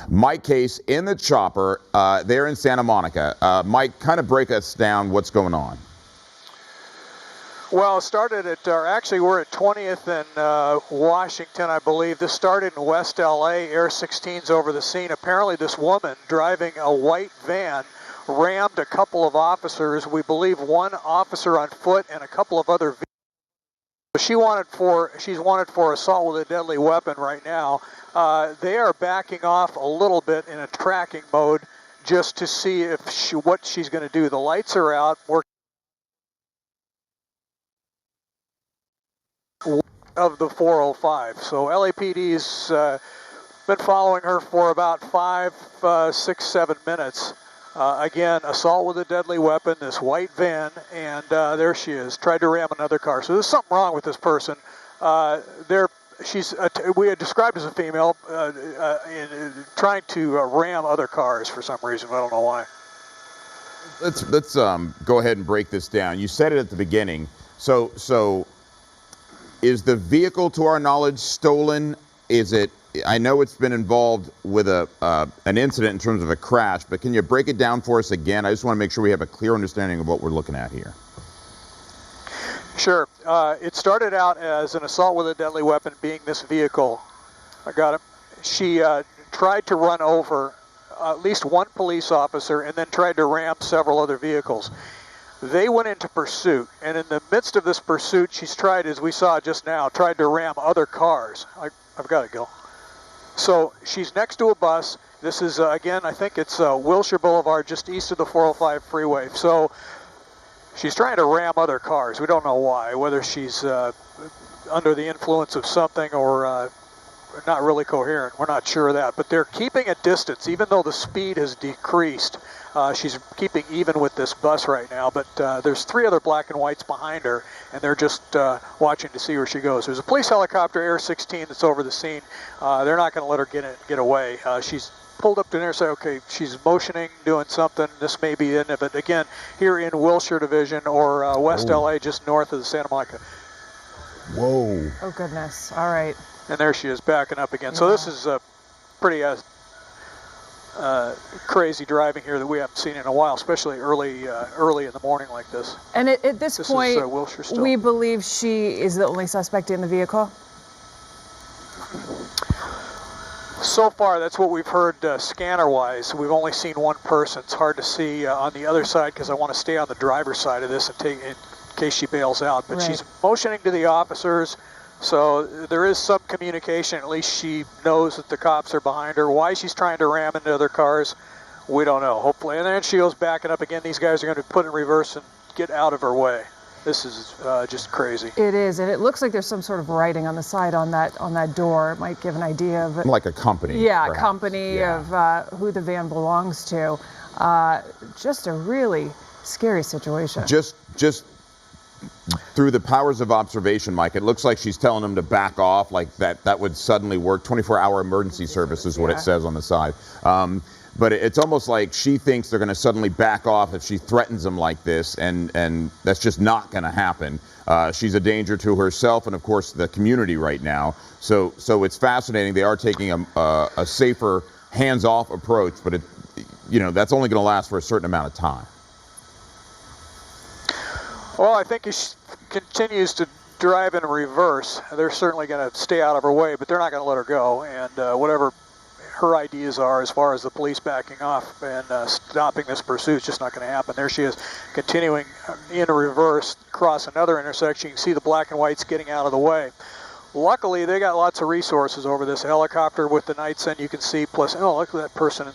Mike Case in the chopper there in Santa Monica. Mike, kind of break us down what's going on. Well, it started at, actually we're at 20th and Washington, I believe. This started in West LA, Air 16's over the scene. Apparently this woman driving a white van rammed a couple of officers, we believe one officer on foot and a couple of other vehicles. She's wanted for assault with a deadly weapon right now. They are backing off a little bit in a tracking mode just to see if what she's going to do. The lights are out. Of the 405. So LAPD's been following her for about 5, 6, 7 minutes. Again, assault with a deadly weapon, this white van, and there she is, tried to ram another car. So there's something wrong with this person. We had described as a female trying to ram other cars for some reason. I don't know why. Let's go ahead and break this down. You said it at the beginning. So is the vehicle, to our knowledge, stolen? Is it? I know it's been involved with an incident in terms of a crash, but can you break it down for us again? I just want to make sure we have a clear understanding of what we're looking at here. Sure. It started out as an assault with a deadly weapon, being this vehicle. I got it. She tried to run over at least one police officer and then tried to ram several other vehicles. They went into pursuit, and in the midst of this pursuit, she's tried, as we saw just now, tried to ram other cars. I've got it, Gil. So she's next to a bus. This is, again, I think it's Wilshire Boulevard, just east of the 405 freeway. So she's trying to ram other cars. We don't know why, whether she's under the influence of something or not really coherent. We're not sure of that. But they're keeping a distance, even though the speed has decreased. She's keeping even with this bus right now, but there's 3 other black and whites behind her, and they're just watching to see where she goes. There's a police helicopter, Air 16, that's over the scene. They're not going to let her get away. She's pulled up to there and say, okay, she's motioning, doing something. This may be the end of it. Again, here in Wilshire Division or West LA, just north of the Santa Monica. Whoa. Oh, goodness. All right. And there she is backing up again. Yeah. So this is pretty crazy driving here that we haven't seen in a while, especially early in the morning like this. And at this point, is, Wilshire still. We believe she is the only suspect in the vehicle? So far, that's what we've heard scanner-wise. We've only seen one person. It's hard to see on the other side because I want to stay on the driver's side of this in case she bails out. But She's motioning to the officers. So there is some communication. At least she knows that the cops are behind her. Why she's trying to ram into other cars, we don't know. Hopefully, and then she goes backing up again. These guys are going to put in reverse and get out of her way. This is just crazy. It is, and it looks like there's some sort of writing on the side on that door. It might give an idea of it. Like a company. Yeah, perhaps. A company of who the van belongs to. Just a really scary situation. Just through the powers of observation, Mike, it looks like she's telling them to back off, like that would suddenly work. 24-hour emergency service is what it says on the side. But it's almost like she thinks they're going to suddenly back off if she threatens them like this, and that's just not going to happen. She's a danger to herself and, of course, the community right now. So it's fascinating. They are taking a safer, hands-off approach, but that's only going to last for a certain amount of time. Well, I think if she continues to drive in reverse, they're certainly going to stay out of her way, but they're not going to let her go. And whatever her ideas are as far as the police backing off and stopping this pursuit, it's just not going to happen. There she is, continuing in reverse, across another intersection. You can see the black and whites getting out of the way. Luckily, they got lots of resources over this helicopter with the night sun. You can see, plus, oh, look at that person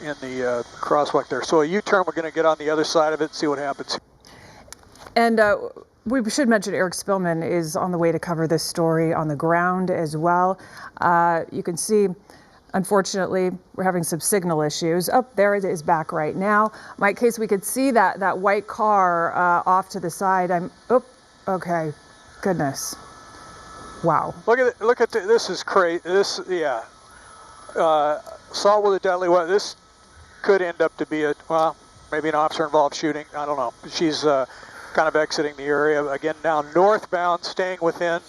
in the crosswalk there. So a U-turn, we're going to get on the other side of it and see what happens. And we should mention Eric Spillman is on the way to cover this story on the ground as well. You can see, unfortunately, we're having some signal issues. Oh, there it is back right now. Mike Case, we could see that white car off to the side. Okay, goodness. Wow. Look at this is crazy. Assault with a deadly weapon. This could end up to be maybe an officer-involved shooting. I don't know. She's kind of exiting the area again now, northbound, staying within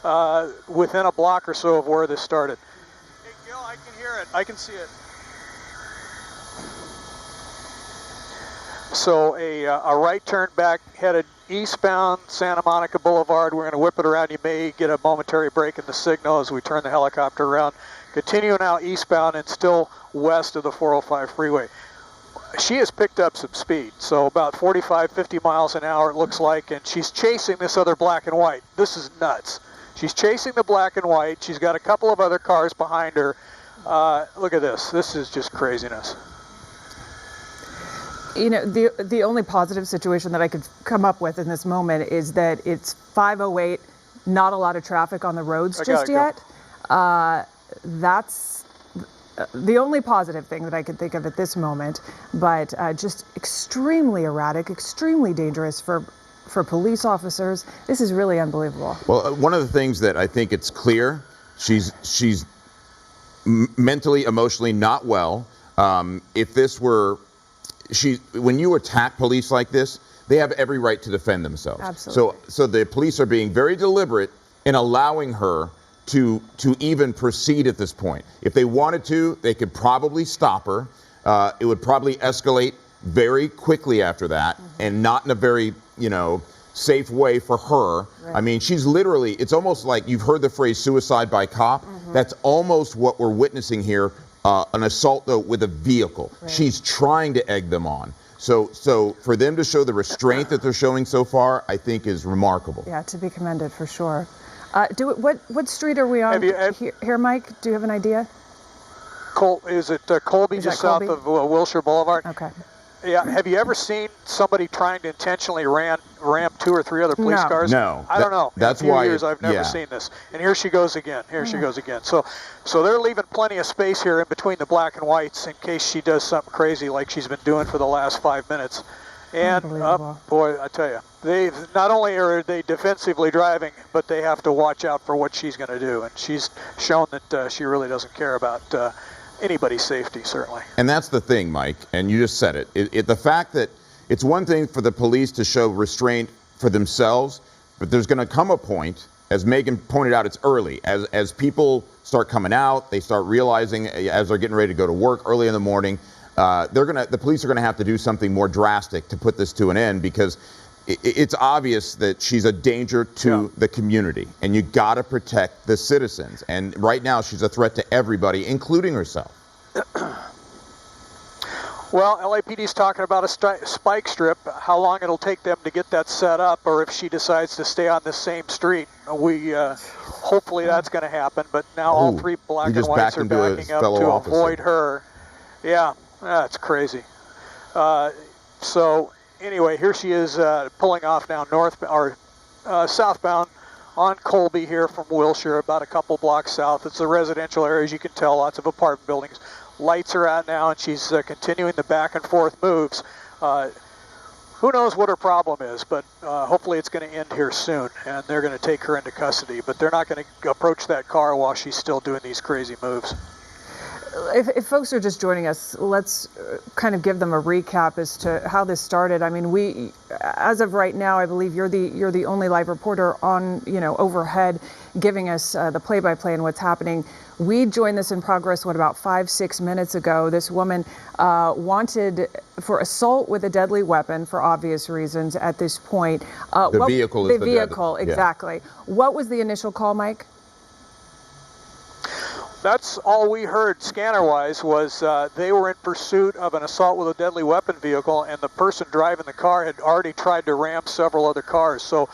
a block or so of where this started. Hey, Gil, I can hear it. I can see it. So a right turn back headed eastbound Santa Monica Boulevard. We're going to whip it around. You may get a momentary break in the signal as we turn the helicopter around. Continue now eastbound and still west of the 405 freeway. She has picked up some speed, so about 45, 50 miles an hour it looks like, and she's chasing this other black and white. This is nuts. She's chasing the black and white. She's got a couple of other cars behind her. Look at this. This is just craziness. You know, the only positive situation that I could come up with in this moment is that it's 5:08, not a lot of traffic on the roads just yet. That's the only positive thing that I could think of at this moment, but just extremely erratic, extremely dangerous for police officers. This is really unbelievable. Well, one of the things that I think it's clear, she's mentally, emotionally not well. If this were, when you attack police like this, they have every right to defend themselves. Absolutely. So the police are being very deliberate in allowing her to even proceed at this point. If they wanted to, they could probably stop her. It would probably escalate very quickly after that, and not in a very, safe way for her. Right. I mean, she's literally, it's almost like you've heard the phrase suicide by cop. That's almost what we're witnessing here, an assault though with a vehicle. Right. She's trying to egg them on. So for them to show the restraint that they're showing so far, I think is remarkable. Yeah, to be commended for sure. What street are we on here, Mike? Do you have an idea? Is it Colby, Is just that south Colby? of Wilshire Boulevard? Okay. Yeah. Have you ever seen somebody trying to intentionally ram 2 or 3 other police No. cars? No. I don't know. That's in a few why years I've never seen this. And here she goes again. She goes again. So they're leaving plenty of space here in between the black and whites in case she does something crazy like she's been doing for the last 5 minutes. And boy, I tell you, they not only are they defensively driving, but they have to watch out for what she's going to do. And she's shown that she really doesn't care about anybody's safety, certainly. And that's the thing, Mike, and you just said it. The fact that it's one thing for the police to show restraint for themselves, but there's going to come a point, as Megan pointed out, it's early. As people start coming out, they start realizing as they're getting ready to go to work early in the morning, the police are going to have to do something more drastic to put this to an end, because it's obvious that she's a danger to the community, and you got to protect the citizens. And right now, she's a threat to everybody, including herself. Well, LAPD's talking about a spike strip, how long it'll take them to get that set up, or if she decides to stay on the same street. Hopefully that's going to happen, but now all 3 black and whites are backing up to avoid her. Yeah, that's crazy. So anyway, here she is pulling off now southbound on Colby here from Wilshire, about a couple blocks south. It's a residential area, as you can tell, lots of apartment buildings. Lights are out now, and she's continuing the back and forth moves. Who knows what her problem is, but hopefully it's going to end here soon, and they're going to take her into custody. But they're not going to approach that car while she's still doing these crazy moves. If folks are just joining us, let's kind of give them a recap as to how this started. I mean, as of right now, I believe you're the only live reporter on, overhead, giving us the play-by-play and what's happening. We joined this in progress, about 5-6 minutes ago. This woman wanted for assault with a deadly weapon for obvious reasons at this point. The vehicle is the vehicle, exactly. Yeah. What was the initial call, Mike? That's all we heard scanner-wise was they were in pursuit of an assault with a deadly weapon vehicle, and the person driving the car had already tried to ram several other cars. So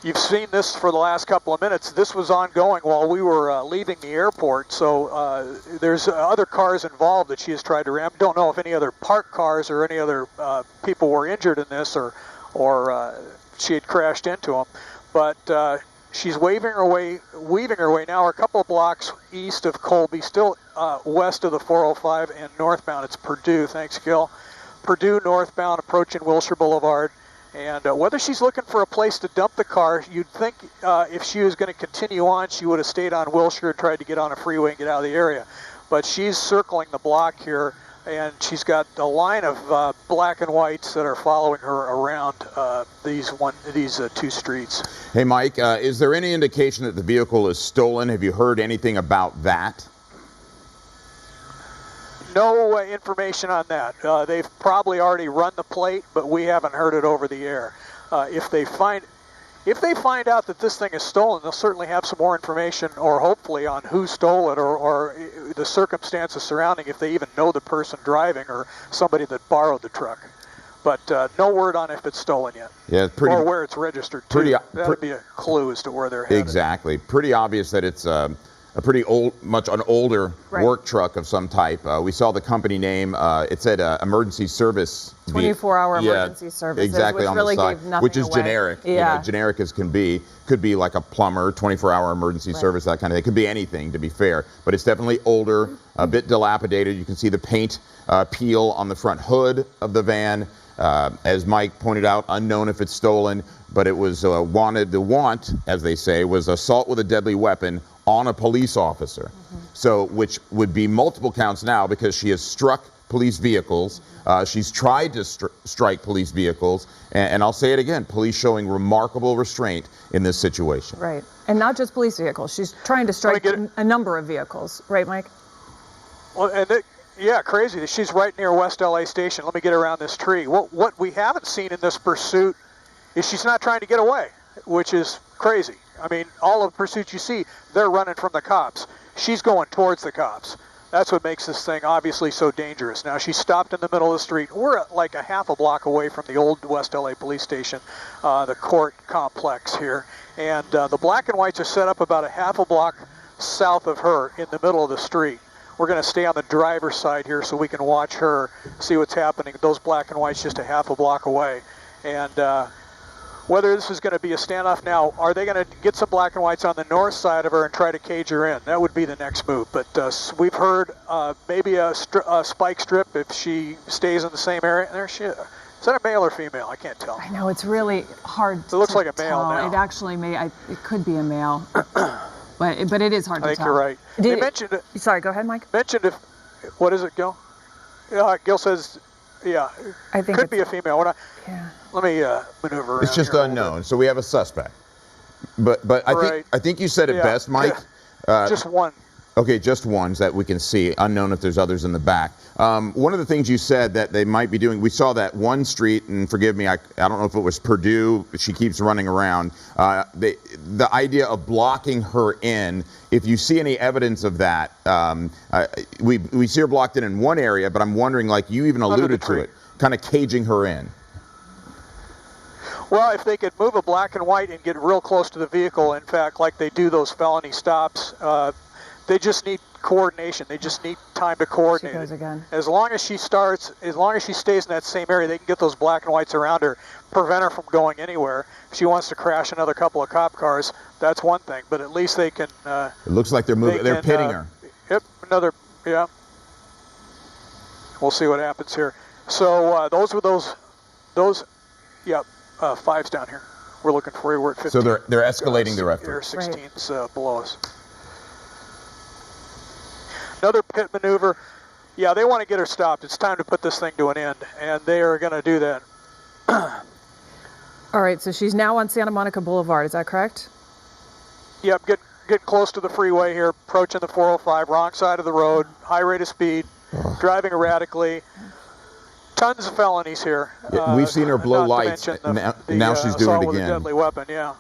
you've seen this for the last couple of minutes. This was ongoing while we were leaving the airport. So there's other cars involved that she has tried to ram. Don't know if any other parked cars or any other people were injured in this, or she had crashed into them. But she's weaving her way now a couple of blocks east of Colby, still west of the 405 and northbound. It's Purdue, thanks Gil. Purdue northbound approaching Wilshire Boulevard. And whether she's looking for a place to dump the car, you'd think if she was going to continue on, she would have stayed on Wilshire, tried to get on a freeway and get out of the area. But she's circling the block here, and she's got a line of black and whites that are following her around these 2 streets. Hey, Mike, is there any indication that the vehicle is stolen? Have you heard anything about that? No information on that. They've probably already run the plate, but we haven't heard it over the air. If they find out that this thing is stolen, they'll certainly have some more information, or hopefully on who stole it, or the circumstances surrounding, if they even know the person driving or somebody that borrowed the truck. But no word on if it's stolen yet. Yeah, it's pretty. Or where it's registered to. That'd be a clue as to where they're headed. Exactly. Pretty obvious that it's a pretty older Right. work truck of some type. We saw the company name. It said emergency service. 24-hour Yeah, emergency services, exactly, which on really the side, gave nothing which is away. generic. Yeah. Generic as can be. Could be like a plumber, 24-hour emergency service, that kind of thing. It could be anything, to be fair. But it's definitely older, a bit dilapidated. You can see the paint peel on the front hood of the van. As Mike pointed out, unknown if it's stolen, but it was wanted. The want, as they say, was assault with a deadly weapon on a police officer. So, which would be multiple counts now because she has struck police vehicles. She's tried to strike police vehicles, and I'll say it again: police showing remarkable restraint in this situation. Right. And not just police vehicles. She's trying to strike a number of vehicles. Right, Mike? Well, and yeah, crazy. She's right near West LA Station. Let me get around this tree. What we haven't seen in this pursuit is she's not trying to get away, which is crazy. I mean, all of the pursuits you see, they're running from the cops. She's going towards the cops. That's what makes this thing obviously so dangerous. Now, she stopped in the middle of the street. We're like a half a block away from the old West LA Police Station, the court complex here. And the black and whites are set up about a half a block south of her in the middle of the street. We're going to stay on the driver's side here so we can watch her, see what's happening. Those black and whites just a half a block away. And whether this is going to be a standoff now, are they going to get some black and whites on the north side of her and try to cage her in? That would be the next move. But we've heard maybe a spike strip if she stays in the same area. There she is. Is that a male or female? I can't tell. I know, it's really hard to It looks like a male tell. now. It actually it could be a male. but it is hard to I think tell. you're right. They mentioned it. Sorry, go ahead, Mike. Mentioned if, what is it, Gil? Gil says, yeah, I think could be a female. Yeah. Let me maneuver around It's just here a little unknown, so we have a suspect. But I think you said it Yeah. best, Mike. bit. Just one. Okay, just ones that we can see. Unknown if there's others in the back. One of the things you said that they might be doing, we saw that one street, and forgive me, I don't know if it was Purdue, but she keeps running around. The idea of blocking her in, if you see any evidence of that, we see her blocked in one area, but I'm wondering, like you even alluded to it, kind of caging her in. Well, if they could move a black and white and get real close to the vehicle, in fact, like they do those felony stops, they just need coordination. They just need time to coordinate. She goes again. As long as she stays in that same area, they can get those black and whites around her, prevent her from going anywhere. If she wants to crash another couple of cop cars, that's one thing. But at least they can. It looks like they're moving. They're pitting her. Yep. Yeah. We'll see what happens here. So those were those. Yeah. Fives down here. We're looking for you. We're at 15. So they're escalating their effort. Air 16's below us. Another pit maneuver. Yeah, they want to get her stopped. It's time to put this thing to an end, and they are going to do that. All right, so she's now on Santa Monica Boulevard. Is that correct? Yep, getting close to the freeway here, approaching the 405, wrong side of the road, high rate of speed, driving erratically. Tons of felonies here. Yeah, we've seen her blow not to lights, mention and now she's doing assault it with a again. deadly weapon, yeah.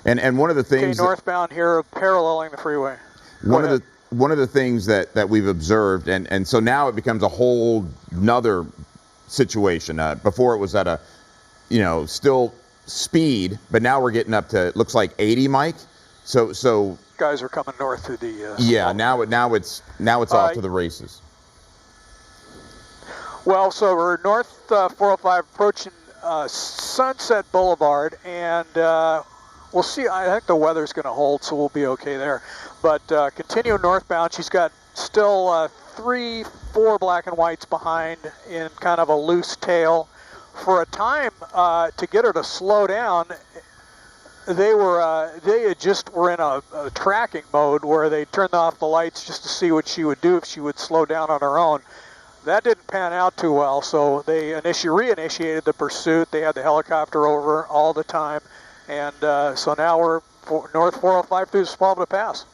And one of the things Okay, northbound here, paralleling the freeway. One of the things that we've observed, and so now it becomes a whole nother situation. Before it was at a, still speed, but now we're getting up to, it looks like 80, Mike. So guys are coming north through the. Yeah, now it's off to the races. Well, so we're north 405 approaching Sunset Boulevard, and we'll see. I think the weather's going to hold, so we'll be okay there. But continue northbound. She's got still 3, 4 black and whites behind in kind of a loose tail. For a time, to get her to slow down, they just were in a tracking mode where they turned off the lights just to see what she would do if she would slow down on her own. That didn't pan out too well, so they reinitiated the pursuit. They had the helicopter over all the time, and so now we're north 405 through Sepulveda Pass.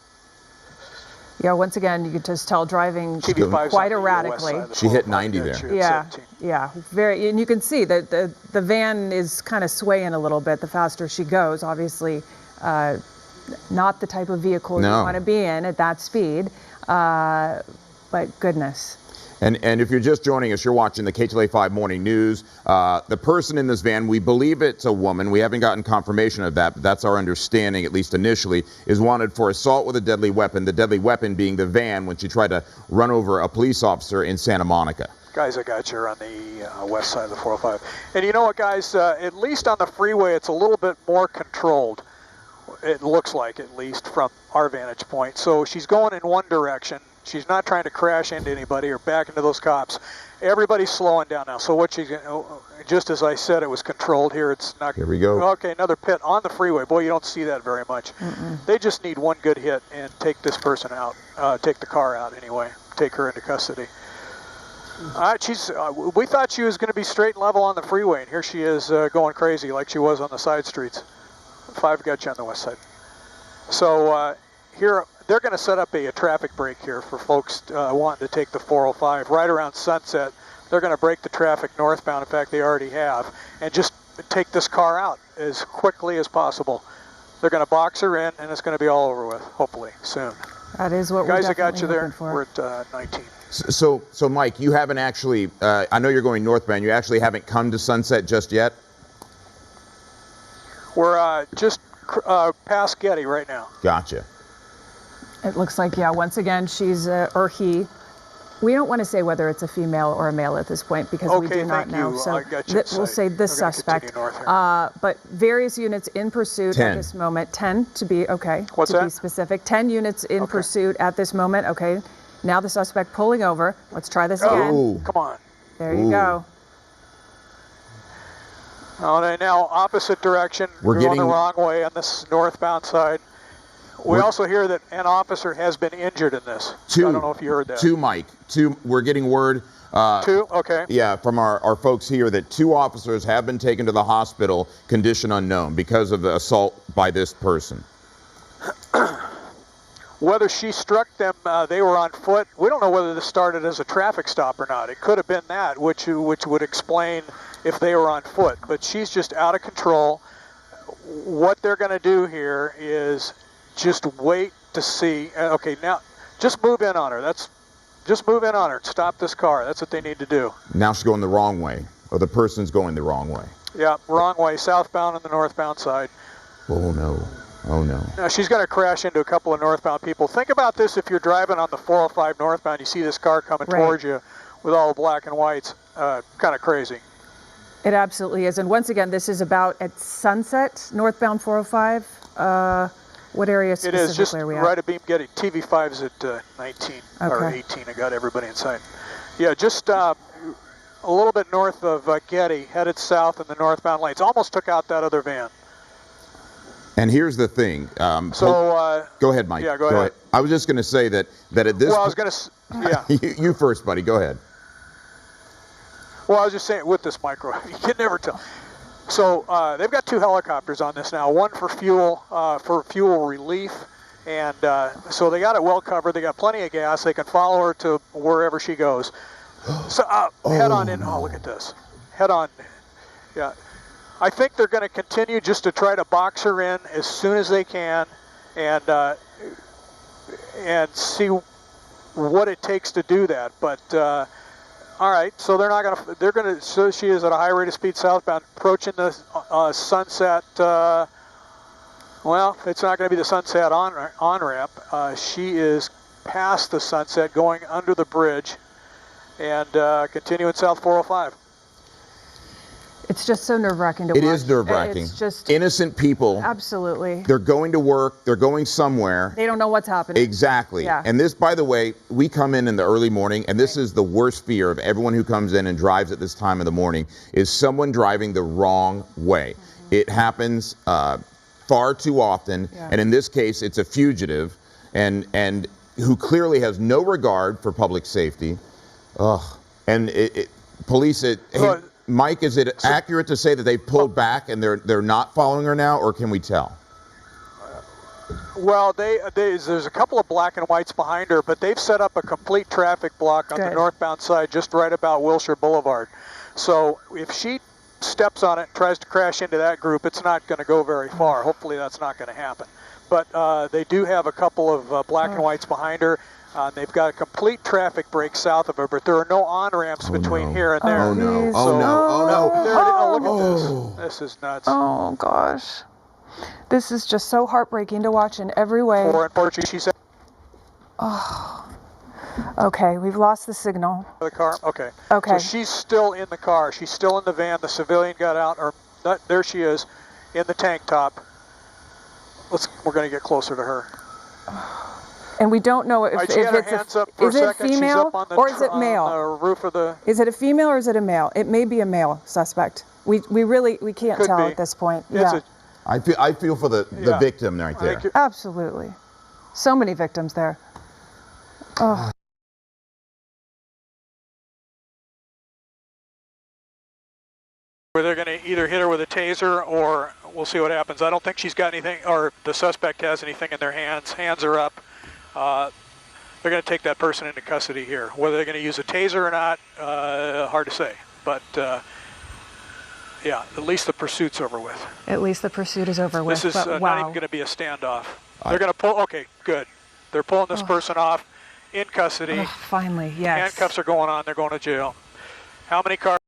Yeah, once again, you could just tell driving TV5's quite on the west erratically. side of the She hit 405. 90 Yeah, there. she hit Yeah, 17. yeah, very, and you can see that the van is kind of swaying a little bit the faster she goes. Obviously, not the type of vehicle No. you want to be in at that speed, but goodness. And if you're just joining us, you're watching the KTLA 5 Morning News. The person in this van, we believe it's a woman. We haven't gotten confirmation of that, but that's our understanding, at least initially, is wanted for assault with a deadly weapon, the deadly weapon being the van when she tried to run over a police officer in Santa Monica. Guys, I got you on the west side of the 405. And you know what, guys? At least on the freeway, it's a little bit more controlled. It looks like, at least from our vantage point. So she's going in one direction. She's not trying to crash into anybody or back into those cops. Everybody's slowing down now. So what she's, just as I said, it was controlled. Here it's not. Here we go. Okay, another pit on the freeway. Boy, you don't see that very much. They just need one good hit and take this person out. Take the car out anyway. Take her into custody. We thought she was going to be straight and level on the freeway, and here she is going crazy like she was on the side streets. 5 got you on the west side. So here, they're going to set up a traffic break here for folks wanting to take the 405 right around sunset. They're going to break the traffic northbound. In fact, they already have, and just take this car out as quickly as possible. They're going to box her in, and it's going to be all over with, hopefully, soon. That is what Guys, we're I got you definitely there. looking for. We're at 19. So Mike, you haven't actually, I know you're going northbound, you actually haven't come to Sunset just yet? We're just past Getty right now. Gotcha. It looks like, yeah, once again, she's, or he. We don't want to say whether it's a female or a male at this point because we Okay, do not thank know. you. So I got you in we'll sight. say this We're gonna suspect. continue north here. But various units in pursuit 10. at this moment. 10 to be, okay. What's to be that? specific. 10 units in Okay. pursuit at this moment. Okay. Now the suspect pulling over. Let's try this again. Oh. Come on. There you Ooh. go. Oh, they now opposite direction. We're going getting- the wrong way on this northbound side. We We're- also hear that an officer has been injured in this. I don't know if you heard that. Mike. We're getting word. Two? Okay. Yeah, from our folks here that 2 officers have been taken to the hospital, condition unknown, because of the assault by this person. Whether she struck them, they were on foot. We don't know whether this started as a traffic stop or not. It could have been that, which would explain if they were on foot. But she's just out of control. What they're going to do here is just wait to see. Okay, now just move in on her. Just move in on her. Stop this car. That's what they need to do. Now she's going the wrong way, or the person's going the wrong way. Yeah, wrong way, southbound on the northbound side. Oh no. Oh no. Now she's going to crash into a couple of northbound people. Think about this if you're driving on the 405 northbound, you see this car coming Right. towards you with all the black and whites. Kind of crazy. It absolutely is. And once again, this is about at sunset, northbound 405. What area It specifically is just are we at? right at Beam Getty. TV5's at 19 or Okay. 18. I got everybody inside. Yeah, just a little bit north of Getty, headed south in the northbound lanes. Almost took out that other van. And here's the thing. So, go ahead, Mike. yeah, go ahead. I was just going to say that at this. well, I was going to, yeah. you first, buddy. Go ahead. Well, I was just saying with this micro, you can never tell. So they've got 2 helicopters on this now, one for fuel relief, and so they got it well covered. They got plenty of gas. They can follow her to wherever she goes. So head on in. Oh, look at this. Head on. Yeah. I think they're going to continue just to try to box her in as soon as they can, and see what it takes to do that. But all right, so they're going to. So she is at a high rate of speed southbound, approaching the sunset. Well, it's not going to be the sunset on ramp. She is past the sunset, going under the bridge, and continuing south 405. It's just so nerve-wracking to watch. It is nerve-wracking. It's just innocent people. absolutely. They're going to work. They're going somewhere. They don't know what's happening. Exactly. Yeah. And this, by the way, we come in the early morning, and this is the worst fear of everyone who comes in and drives at this time of the morning, is someone driving the wrong way. It happens far too often, Yeah. and in this case, it's a fugitive, and who clearly has no regard for public safety. Ugh. And police. Hey, Well, Mike, is it accurate to say that they pulled back and they're not following her now, or can we tell? Well, there's a couple of black and whites behind her, but they've set up a complete traffic block on the Good. northbound side, just right about Wilshire Boulevard. So if she steps on it and tries to crash into that group, it's not going to go very far. Hopefully that's not going to happen. But they do have a couple of black and whites behind her. They've got a complete traffic break south of her, but there are no on-ramps between here and there. Oh no! Please. Oh no! Oh no! There it is. Oh, look at this. This is nuts. Oh gosh, this is just so heartbreaking to watch in every way. Or unfortunately, she's out Okay, we've lost the signal. of the car. Okay. Okay. So she's still in the car. She's still in the van. The civilian got out, or there she is, in the tank top. We're going to get closer to her. And we don't know if, All right, she had her it's hands up for is a it second. She's female up on the or is it on male? the roof of the. Is it a female or is it a male? It may be a male suspect. We can't Could tell be. at this point. It's Yeah, I feel for the Yeah. victim right I there. think you're- absolutely. So many victims there. Oh. where they're going to either hit her with a taser or we'll see what happens. I don't think she's got anything, or the suspect has anything in their hands. Hands are up. They're going to take that person into custody here. Whether they're going to use a taser or not, hard to say. But yeah, at least the pursuit's over with. At least the pursuit is over with. This is but not wow. even going to be a standoff. They're going to pull. Okay, good. They're pulling this person off in custody. Ugh, finally, yes. Handcuffs are going on. They're going to jail. How many cars?